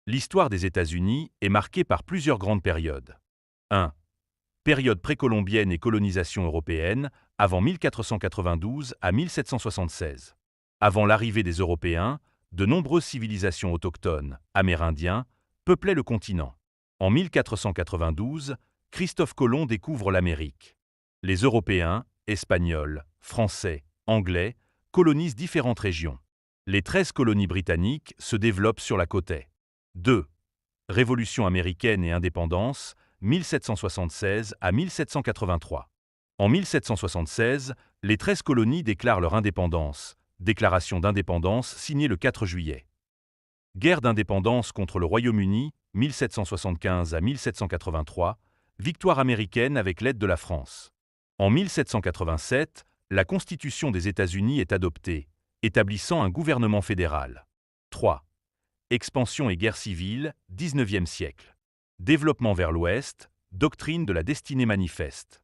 L'histoire des États-Unis est marquée par plusieurs grandes périodes. 1. Période précolombienne et colonisation européenne, avant 1492 à 1776. Avant l'arrivée des Européens, de nombreuses civilisations autochtones, amérindiens, peuplaient le continent. En 1492, Christophe Colomb découvre l'Amérique. Les Européens, Espagnols, Français, Anglais, colonisent différentes régions. Les 13 colonies britanniques se développent sur la côte est. 2. Révolution américaine et indépendance, 1776 à 1783. En 1776, les 13 colonies déclarent leur indépendance, déclaration d'indépendance signée le 4 juillet. Guerre d'indépendance contre le Royaume-Uni, 1775 à 1783, victoire américaine avec l'aide de la France. En 1787, la Constitution des États-Unis est adoptée, établissant un gouvernement fédéral. 3. Expansion et guerre civile, 19e siècle. Développement vers l'Ouest, doctrine de la destinée manifeste.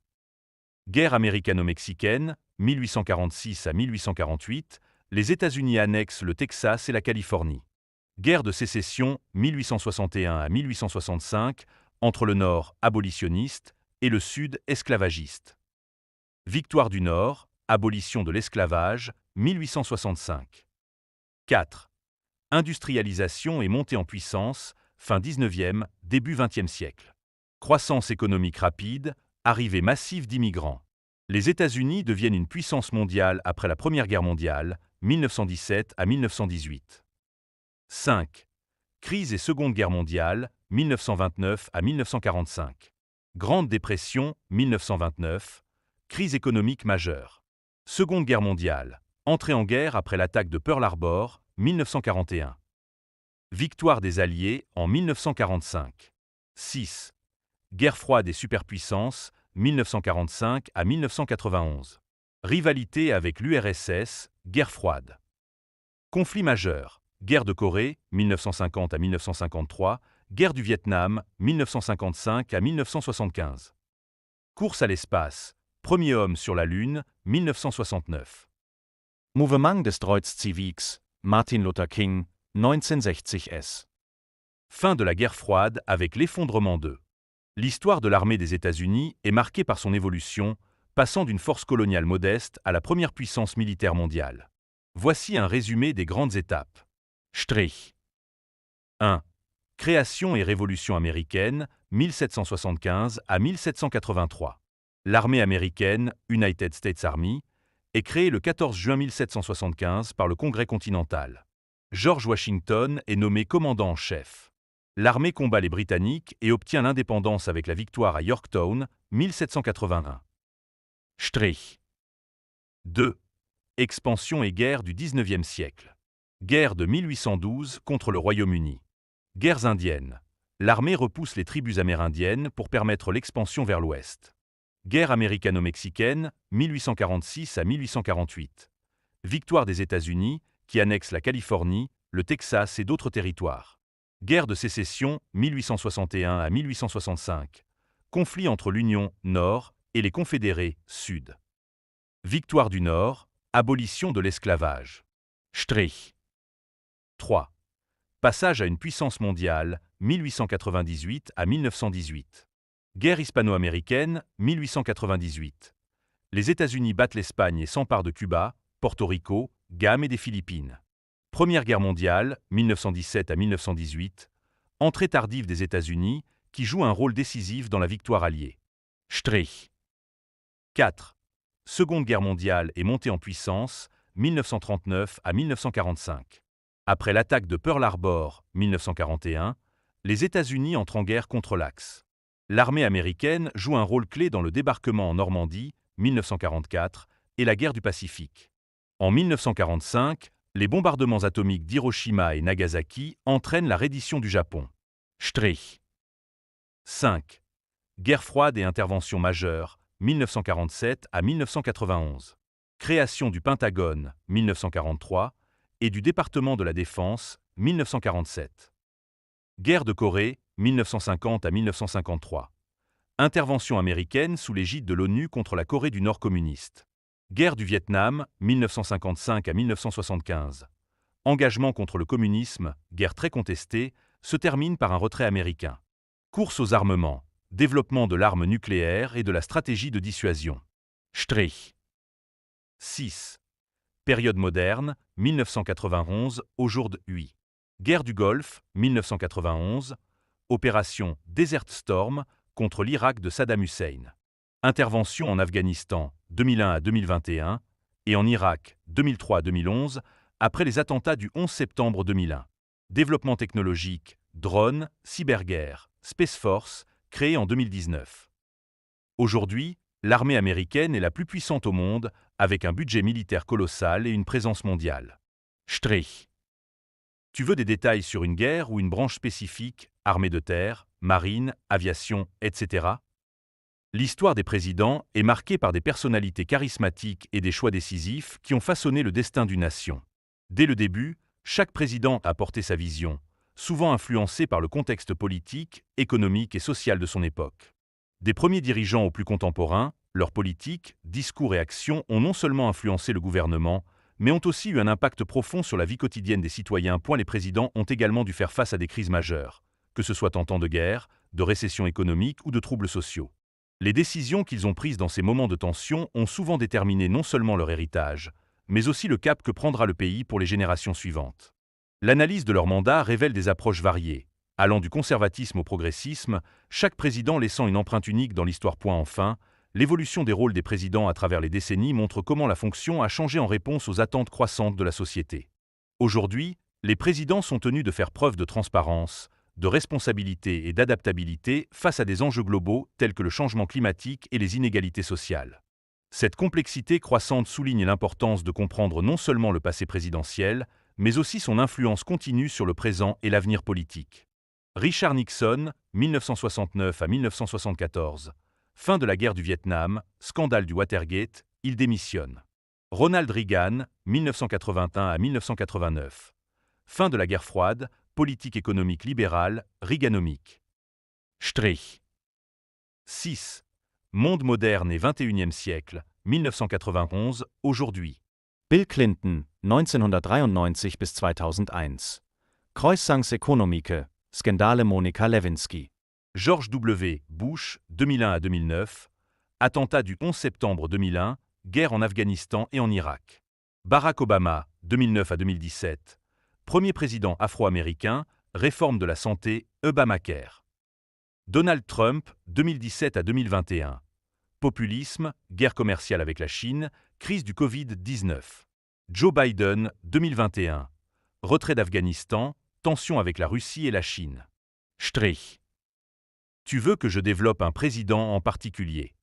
Guerre américano-mexicaine, 1846 à 1848, les États-Unis annexent le Texas et la Californie. Guerre de sécession, 1861 à 1865, entre le Nord, abolitionniste, et le Sud, esclavagiste. Victoire du Nord, abolition de l'esclavage, 1865. 4. Industrialisation et montée en puissance, fin 19e, début 20e siècle. Croissance économique rapide, arrivée massive d'immigrants. Les États-Unis deviennent une puissance mondiale après la Première Guerre mondiale, 1917 à 1918. 5. Crise et Seconde Guerre mondiale, 1929 à 1945. Grande dépression, 1929. Crise économique majeure. Seconde Guerre mondiale. Entrée en guerre après l'attaque de Pearl Harbor, 1941. Victoire des Alliés en 1945. 6. Guerre froide et superpuissance, 1945 à 1991. Rivalité avec l'URSS, guerre froide. Conflit majeur. Guerre de Corée, 1950 à 1953. Guerre du Vietnam, 1955 à 1975. Course à l'espace. Premier homme sur la Lune, 1969. Mouvement des droits civiques, Martin Luther King, 1960 s. Fin de la guerre froide avec l'effondrement de. L'histoire de l'armée des États-Unis est marquée par son évolution, passant d'une force coloniale modeste à la première puissance militaire mondiale. Voici un résumé des grandes étapes. Strich. 1. Création et révolution américaine, 1775 à 1783. L'armée américaine, United States Army, est créée le 14 juin 1775 par le Congrès continental. George Washington est nommé commandant en chef. L'armée combat les Britanniques et obtient l'indépendance avec la victoire à Yorktown, 1781. Strich. 2. Expansion et guerre du XIXe siècle. Guerre de 1812 contre le Royaume-Uni. Guerres indiennes. L'armée repousse les tribus amérindiennes pour permettre l'expansion vers l'ouest. Guerre américano-mexicaine, 1846 à 1848. Victoire des États-Unis, qui annexent la Californie, le Texas et d'autres territoires. Guerre de sécession, 1861 à 1865. Conflit entre l'Union, Nord, et les Confédérés, Sud. Victoire du Nord, abolition de l'esclavage. Strich. 3. Passage à une puissance mondiale, 1898 à 1918. Guerre hispano-américaine, 1898. Les États-Unis battent l'Espagne et s'emparent de Cuba, Porto Rico, Guam et des Philippines. Première Guerre mondiale, 1917 à 1918. Entrée tardive des États-Unis, qui joue un rôle décisif dans la victoire alliée. Strich. 4. Seconde Guerre mondiale et montée en puissance, 1939 à 1945. Après l'attaque de Pearl Harbor, 1941, les États-Unis entrent en guerre contre l'Axe. L'armée américaine joue un rôle clé dans le débarquement en Normandie, 1944, et la guerre du Pacifique. En 1945, les bombardements atomiques d'Hiroshima et Nagasaki entraînent la reddition du Japon. Strich. 5. Guerre froide et intervention majeure, 1947 à 1991. Création du Pentagone, 1943, et du département de la Défense, 1947. Guerre de Corée, 1950 à 1953. Intervention américaine sous l'égide de l'ONU contre la Corée du Nord communiste. Guerre du Vietnam, 1955 à 1975. Engagement contre le communisme, guerre très contestée, se termine par un retrait américain. Course aux armements, développement de l'arme nucléaire et de la stratégie de dissuasion. Strich. 6. Période moderne, 1991 au jour de UI. Guerre du Golfe, 1991. Opération Desert Storm contre l'Irak de Saddam Hussein. Intervention en Afghanistan, 2001 à 2021, et en Irak, 2003 à 2011, après les attentats du 11 septembre 2001. Développement technologique, drones, cyberguerre, Space Force, créée en 2019. Aujourd'hui, l'armée américaine est la plus puissante au monde, avec un budget militaire colossal et une présence mondiale. Strich. Tu veux des détails sur une guerre ou une branche spécifique, armée de terre, marine, aviation, etc. L'histoire des présidents est marquée par des personnalités charismatiques et des choix décisifs qui ont façonné le destin d'une nation. Dès le début, chaque président a porté sa vision, souvent influencée par le contexte politique, économique et social de son époque. Des premiers dirigeants aux plus contemporains, leurs politiques, discours et actions ont non seulement influencé le gouvernement, mais ont aussi eu un impact profond sur la vie quotidienne des citoyens. Les présidents ont également dû faire face à des crises majeures, que ce soit en temps de guerre, de récession économique ou de troubles sociaux. Les décisions qu'ils ont prises dans ces moments de tension ont souvent déterminé non seulement leur héritage, mais aussi le cap que prendra le pays pour les générations suivantes. L'analyse de leur mandat révèle des approches variées, allant du conservatisme au progressisme, chaque président laissant une empreinte unique dans l'histoire. Enfin, l'évolution des rôles des présidents à travers les décennies montre comment la fonction a changé en réponse aux attentes croissantes de la société. Aujourd'hui, les présidents sont tenus de faire preuve de transparence, de responsabilité et d'adaptabilité face à des enjeux globaux tels que le changement climatique et les inégalités sociales. Cette complexité croissante souligne l'importance de comprendre non seulement le passé présidentiel, mais aussi son influence continue sur le présent et l'avenir politique. Richard Nixon, 1969 à 1974. Fin de la guerre du Vietnam, scandale du Watergate, il démissionne. Ronald Reagan, 1981 à 1989. Fin de la guerre froide, politique économique libérale, Reaganomique. Strich. 6. Monde moderne et 21e siècle, 1991, aujourd'hui. Bill Clinton, 1993 bis 2001. Kreuzangsekonomike, Skandale Monika Lewinsky. George W. Bush, 2001 à 2009. Attentat du 11 septembre 2001, guerre en Afghanistan et en Irak. Barack Obama, 2009 à 2017. Premier président afro-américain, réforme de la santé, Obamacare. Donald Trump, 2017 à 2021. Populisme, guerre commerciale avec la Chine, crise du Covid-19. Joe Biden, 2021. Retrait d'Afghanistan, tension avec la Russie et la Chine. Strich. Tu veux que je développe un président en particulier?